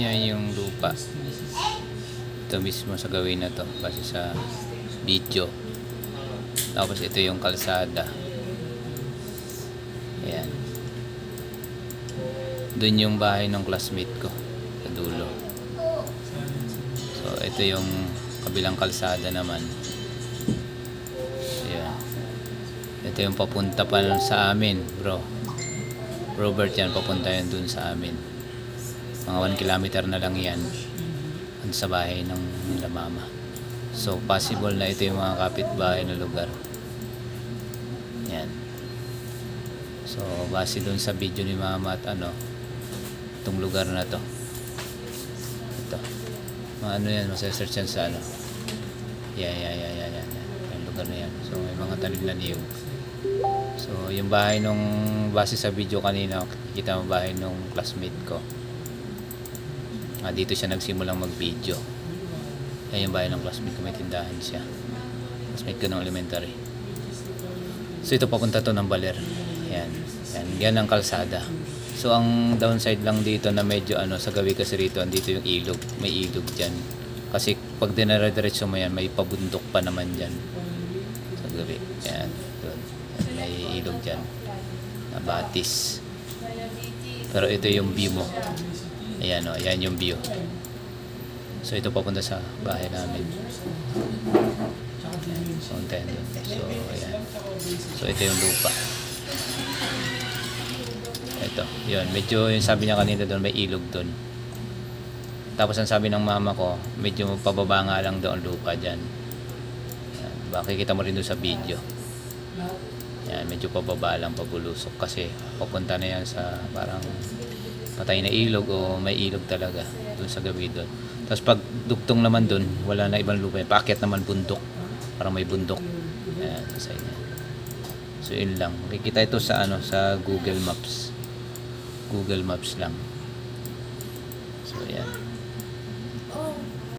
Yan yung lupa. Ito mismo sa gawin na to kasi sa video. Tapos ito yung kalsada. Ayan. Doon yung bahay ng classmate ko sa dulo. So ito yung kabilang kalsada naman. Ayan. Ito yung papunta pa sa amin, bro. Robert, yan papunta yan dun sa amin. Mga 1 kilometer na lang yan sa bahay ng nila mama. So possible na ito yung mga kapitbahay na lugar. Yan. So base dun sa video ni mama at itong lugar na to. Ito. Ano yan, masesearch yan sa yan. Yung lugar na yan. So may mga tanim na niyog. So yung bahay nung base sa video kanina, kita mo bahay nung classmate ko. Dito siya nagsimulang mag-video. Yan yung bahay ng classmate ko, may tindahan siya. Classmate ko ng elementary. So ito papunta to ng Baler. Yan ang kalsada. So ang downside lang dito na medyo sa gabi kasi rito, andito yung ilog. May ilog dyan. Kasi pag dinare-diretso mo yan, may pabundok pa naman dyan. Sa gabi. Yan. Doon. May ilog dyan. Na batis. Pero ito yung view mo. Ayan o, yan yung view. So ito papunta sa bahay namin. Fountain doon. So ayan. So ito yung lupa. Ito, yun. Medyo yung sabi niya kanina doon, may ilog doon. Tapos ang sabi ng mama ko, medyo pababa nga lang doon lupa dyan. Ayan. Makikita mo rin doon sa video. Yan, medyo pababa lang, pabulusok. Kasi papunta na yan sa parang patay na ilog o may ilog talaga doon sa gabi doon. Tapos pag dugtong naman doon, wala na ibang lupa. Paakyat naman bundok. Parang may bundok. Ayan, sa inyo. So yun lang. Makikita ito sa sa Google Maps. Google Maps lang. So ayan.